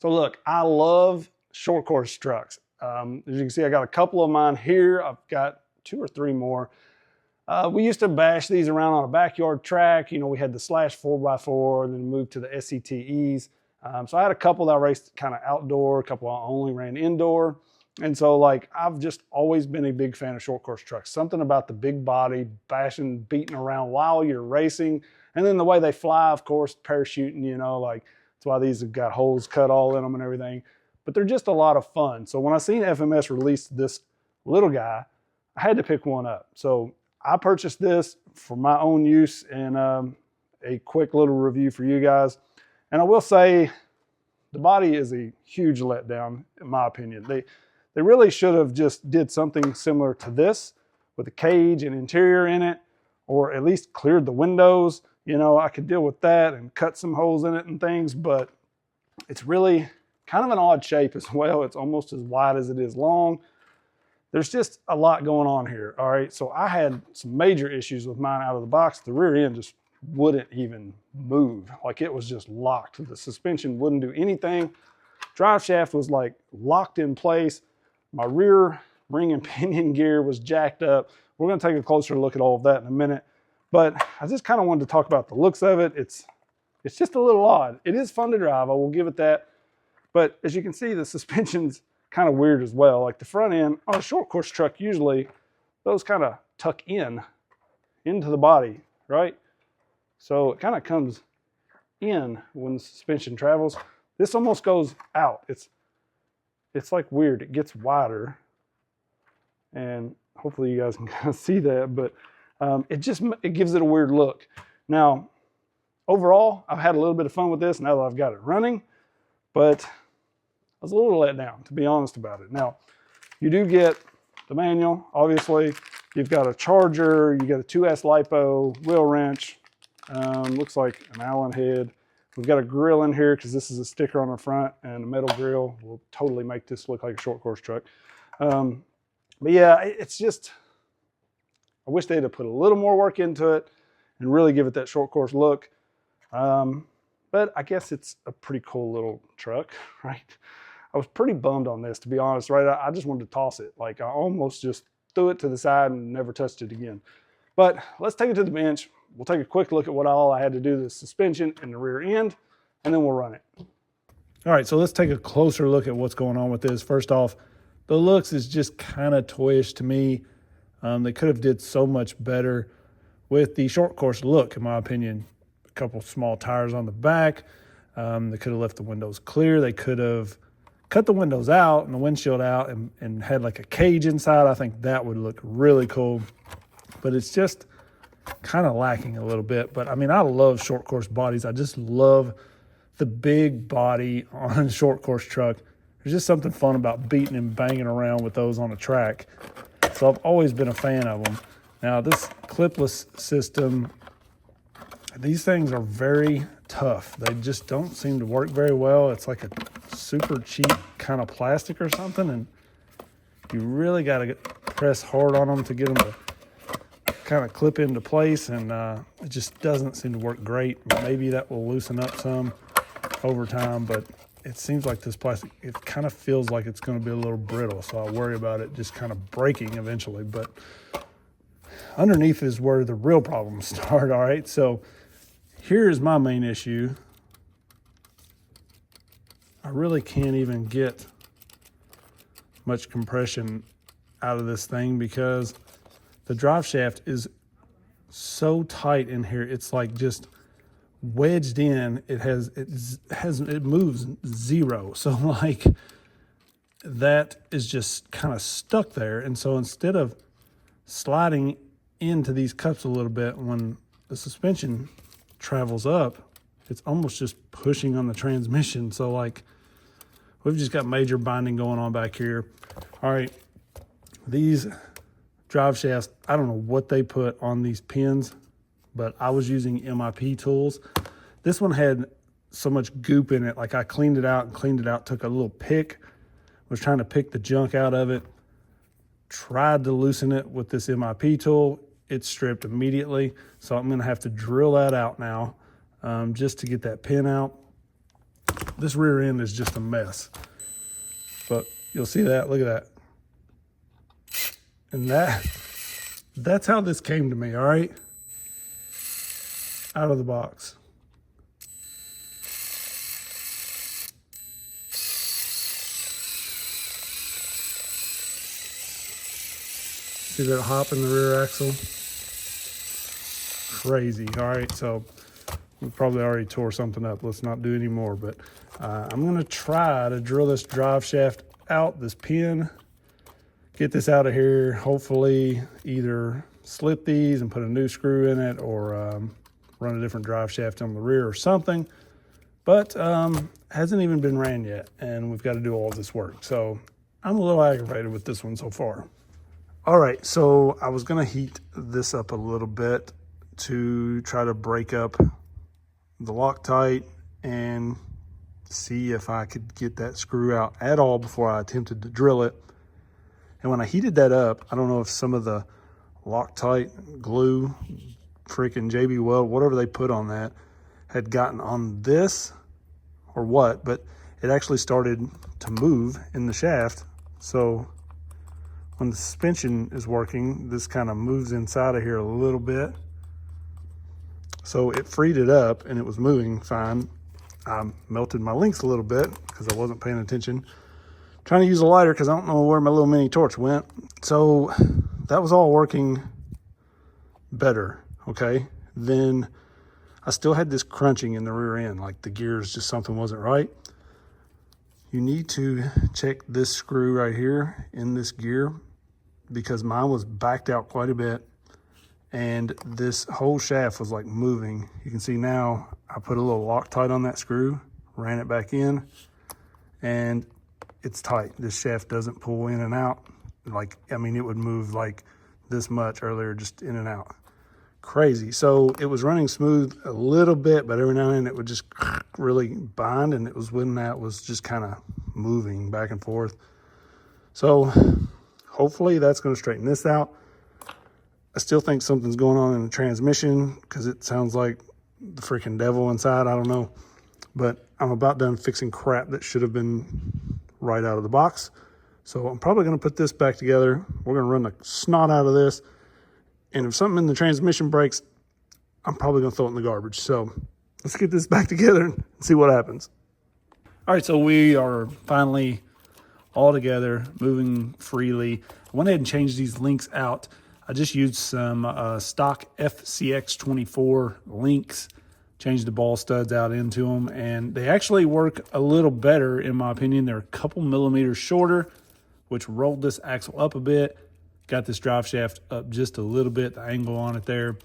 So look, I love short course trucks. As you can see, I got a couple of mine here. I've got 2 or 3 more. We used to bash these around on a backyard track. You know, we had the Slash 4x4, then moved to the SCTEs. So I had a couple that I raced kind of outdoor, a couple I only ran indoor. And so like, I've just always been a big fan of short course trucks. Something about the big body, bashing, beating around while you're racing. And then the way they fly, of course, parachuting, you know, like that's why these have got holes cut all in them and everything. But they're just a lot of fun. So when I seen FMS release this little guy, I had to pick one up. So I purchased this for my own use, and a quick little review for you guys. And I will say the body is a huge letdown, in my opinion. They really should have just did something similar to this with a cage and interior in it, or at least cleared the windows. You know, I could deal with that and cut some holes in it and things, but it's really kind of an odd shape as well. It's almost as wide as it is long. There's just a lot going on here, all right? So I had some major issues with mine out of the box. The rear end just wouldn't even move. Like, it was just locked. The suspension wouldn't do anything. Drive shaft was like locked in place. My rear ring and pinion gear was jacked up. We're gonna take a closer look at all of that in a minute. But I just kind of wanted to talk about the looks of it. It's just a little odd. It is fun to drive, I will give it that. But as you can see, the suspension's kind of weird as well. Like the front end on a short course truck, usually those kind of tuck into the body, right? So it kind of comes in when the suspension travels. This almost goes out. It's like weird. It gets wider, and hopefully you guys can kind of see that, but it gives it a weird look. Now, overall, I've had a little bit of fun with this now that I've got it running, but I was a little let down, to be honest about it. Now, you do get the manual, obviously. You've got a charger, you got a 2S LiPo, wheel wrench, looks like an Allen head. We've got a grill in here because this is a sticker on the front, and a metal grill will totally make this look like a short course truck. But yeah, it's just, I wish they'd have put a little more work into it and really give it that short course look. But I guess it's a pretty cool little truck, right? I was pretty bummed on this, to be honest, right? I just wanted to toss it. Like, I almost just threw it to the side and never touched it again. But let's take it to the bench. We'll take a quick look at what all I had to do to the suspension and the rear end, and then we'll run it. All right, so let's take a closer look at what's going on with this. First off, the looks is just kind of toyish to me. They could have did so much better with the short course look, in my opinion. A couple small tires on the back. They could have left the windows clear. They could have cut the windows out and the windshield out and had like a cage inside. I think that would look really cool. But it's just kind of lacking a little bit. But I mean, I love short course bodies. I just love the big body on a short course truck. There's just something fun about beating and banging around with those on a track. So I've always been a fan of them. Now, this clipless system, these things are very tough. They just don't seem to work very well. It's like a super cheap kind of plastic or something, and you really got to press hard on them to get them to kind of clip into place, and it just doesn't seem to work great. Maybe that will loosen up some over time, but it seems like this plastic, it kind of feels like it's going to be a little brittle, so I worry about it just kind of breaking eventually. But underneath is where the real problems start, all right? So here's my main issue. I really can't even get much compression out of this thing because the drive shaft is so tight in here. It's like just wedged in. It moves zero. So like that is just kind of stuck there. And so instead of sliding into these cups a little bit when the suspension travels up, it's almost just pushing on the transmission. So like we've just got major binding going on back here. All right, these drive shafts, I don't know what they put on these pins, but I was using MIP tools. This one had so much goop in it. Like I cleaned it out, took a little pick, was trying to pick the junk out of it, tried to loosen it with this MIP tool. It stripped immediately. So I'm gonna have to drill that out now just to get that pin out. This rear end is just a mess. But you'll see that, look at that. And that's how this came to me, all right? Out of the box. See that hop in the rear axle? Crazy, all right? So we probably already tore something up. Let's not do any more, but I'm gonna try to drill this drive shaft out, this pin, get this out of here, hopefully either slip these and put a new screw in it or run a different drive shaft on the rear or something. But hasn't even been ran yet, and we've got to do all this work. So I'm a little aggravated with this one so far. All right, so I was gonna heat this up a little bit to try to break up the Loctite and see if I could get that screw out at all before I attempted to drill it. And when I heated that up, I don't know if some of the Loctite glue, freaking JB Weld, whatever they put on that, had gotten on this or what, but it actually started to move in the shaft. So when the suspension is working, this kind of moves inside of here a little bit. So it freed it up and it was moving fine. I melted my links a little bit because I wasn't paying attention. Trying to use a lighter because I don't know where my little mini torch went. So that was all working better, okay? Then I still had this crunching in the rear end, like the gears, just something wasn't right. You need to check this screw right here in this gear because mine was backed out quite a bit and this whole shaft was like moving. You can see now I put a little Loctite on that screw, ran it back in, and it's tight. This shaft doesn't pull in and out. Like, I mean, it would move like this much earlier, just in and out. Crazy. So it was running smooth a little bit, but every now and then it would just really bind, and it was when that was just kind of moving back and forth. So hopefully that's going to straighten this out. I still think something's going on in the transmission because it sounds like the freaking devil inside. I don't know. But I'm about done fixing crap that should have been right out of the box. So I'm probably going to put this back together. We're going to run the snot out of this. And if something in the transmission breaks, I'm probably going to throw it in the garbage. So let's get this back together and see what happens. All right, so we are finally all together, moving freely. I went ahead and changed these links out. I just used some stock FCX24 links, changed the ball studs out into them, and they actually work a little better, in my opinion. They're a couple millimeters shorter, which rolled this axle up a bit, got this drive shaft up just a little bit, the angle on it there,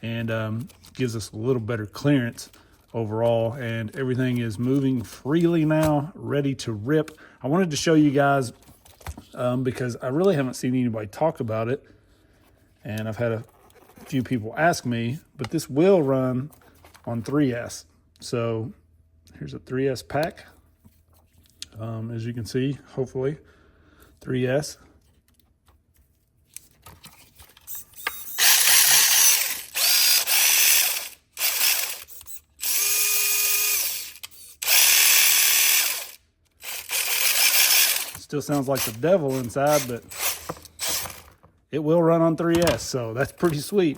and gives us a little better clearance overall, and everything is moving freely now, ready to rip. I wanted to show you guys because I really haven't seen anybody talk about it, and I've had a few people ask me, but this will run on 3S. So here's a 3S pack. As you can see, hopefully, 3S. Still sounds like the devil inside, but it will run on 3S, so that's pretty sweet.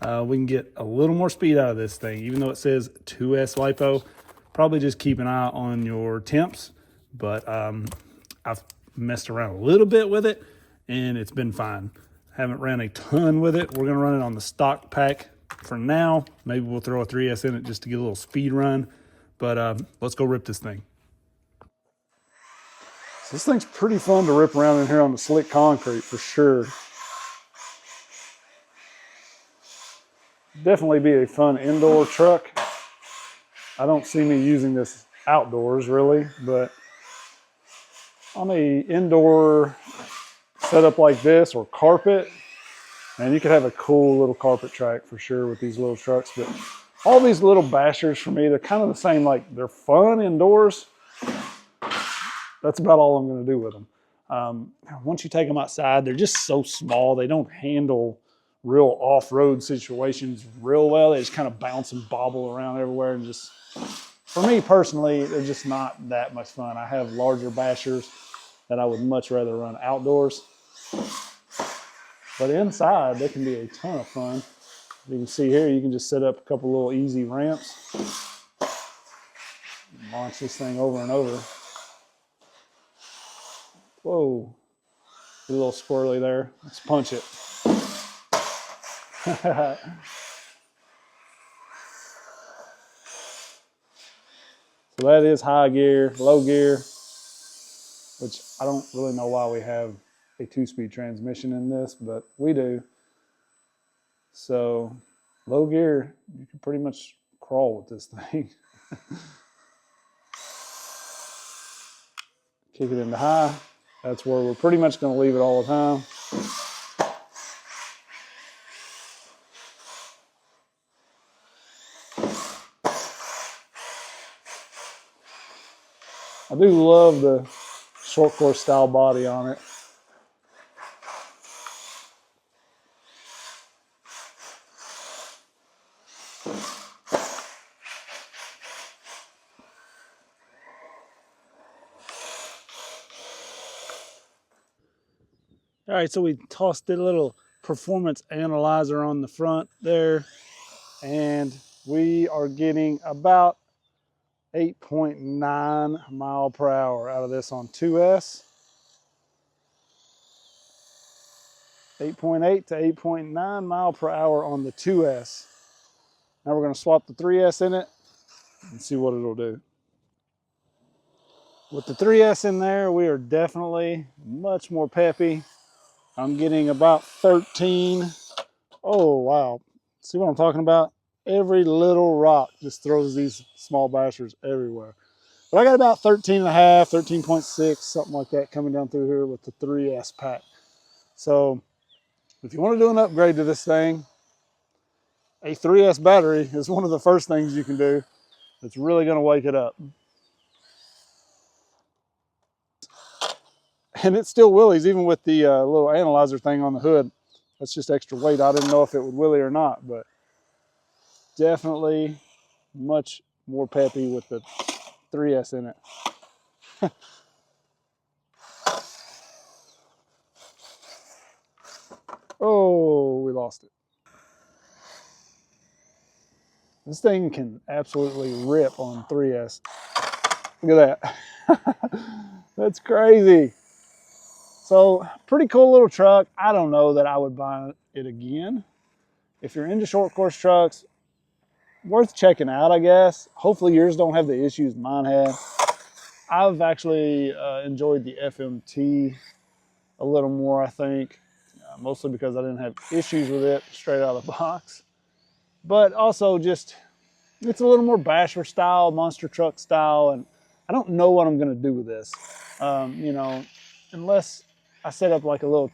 We can get a little more speed out of this thing, even though it says 2S LiPo. Probably just keep an eye on your temps, but I've messed around a little bit with it, and it's been fine. Haven't ran a ton with it. We're gonna run it on the stock pack for now. Maybe we'll throw a 3S in it just to get a little speed run, but let's go rip this thing. So this thing's pretty fun to rip around in here on the slick concrete for sure. Definitely be a fun indoor truck. I don't see me using this outdoors really, but on a indoor setup like this or carpet, man, you could have a cool little carpet track for sure with these little trucks. But all these little bashers for me, they're kind of the same, like they're fun indoors. That's about all I'm going to do with them. Once you take them outside, they're just so small. They don't handle real off-road situations real well. They just kind of bounce and bobble around everywhere and just for me personally, they're just not that much fun. I have larger bashers that I would much rather run outdoors. But inside, they can be a ton of fun. You can see here, you can just set up a couple little easy ramps. Launch this thing over and over. Whoa, a little squirrely there. Let's punch it. So that is high gear, low gear, which I don't really know why we have a 2-speed transmission in this, but we do. So low gear, you can pretty much crawl with this thing. Kick it into high. That's where we're pretty much going to leave it all the time. I do love the short course style body on it. All right, so we tossed a little performance analyzer on the front there, and we are getting about 8.9 mile per hour out of this on 2S. 8.8 to 8.9 mile per hour on the 2S. Now we're going to swap the 3S in it and see what it'll do. With the 3S in there, we are definitely much more peppy. I'm getting about 13. Oh, wow. See what I'm talking about? Every little rock just throws these small bashers everywhere. But I got about 13 and a half, 13.6, something like that coming down through here with the 3S pack. So if you want to do an upgrade to this thing, a 3S battery is one of the first things you can do that's really going to wake it up. And it still wheelies, even with the little analyzer thing on the hood. That's just extra weight. I didn't know if it would wheelie or not, but definitely much more peppy with the 3S in it. Oh, we lost it. This thing can absolutely rip on 3S. Look at that. That's crazy. So, pretty cool little truck. I don't know that I would buy it again. If you're into short course trucks, worth checking out, I guess. Hopefully yours don't have the issues mine had. I've actually enjoyed the FMT a little more, I think, mostly because I didn't have issues with it straight out of the box. But also just, it's a little more basher style, monster truck style, and I don't know what I'm going to do with this. You know, unless I set up like a little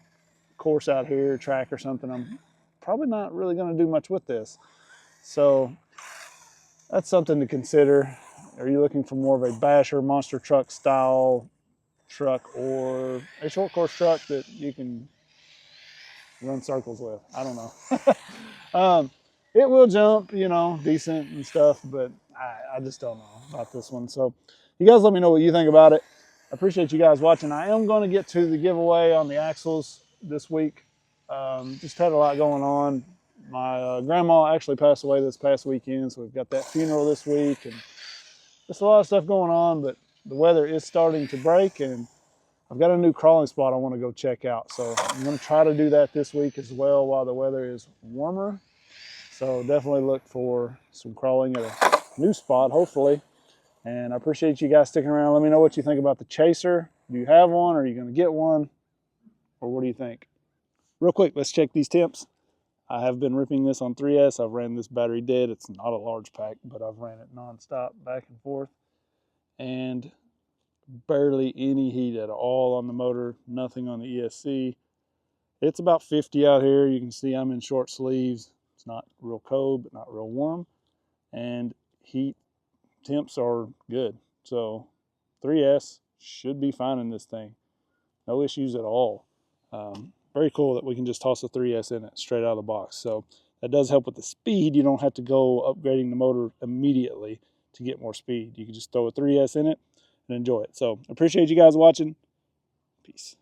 course out here, track or something, I'm probably not really going to do much with this. So that's something to consider. Are you looking for more of a basher, monster truck style truck, or a short course truck that you can run circles with? I don't know. It will jump, you know, decent and stuff, but I just don't know about this one. So you guys let me know what you think about it. I appreciate you guys watching. I am going to get to the giveaway on the axles this week. Just had a lot going on. My grandma actually passed away this past weekend, so we've got that funeral this week, and just a lot of stuff going on, but the weather is starting to break, and I've got a new crawling spot I want to go check out. So I'm going to try to do that this week as well while the weather is warmer. So definitely look for some crawling at a new spot, hopefully. And I appreciate you guys sticking around. Let me know what you think about the Chaser. Do you have one? Are you going to get one? Or what do you think? Real quick, let's check these temps. I have been ripping this on 3S. I've ran this battery dead. It's not a large pack, but I've ran it nonstop back and forth. And barely any heat at all on the motor. Nothing on the ESC. It's about 50 out here. You can see I'm in short sleeves. It's not real cold, but not real warm. And heat temps are good. So 3S should be fine in this thing. No issues at all. Very cool that we can just toss a 3S in it straight out of the box. So that does help with the speed. You don't have to go upgrading the motor immediately to get more speed. You can just throw a 3S in it and enjoy it. So appreciate you guys watching. Peace.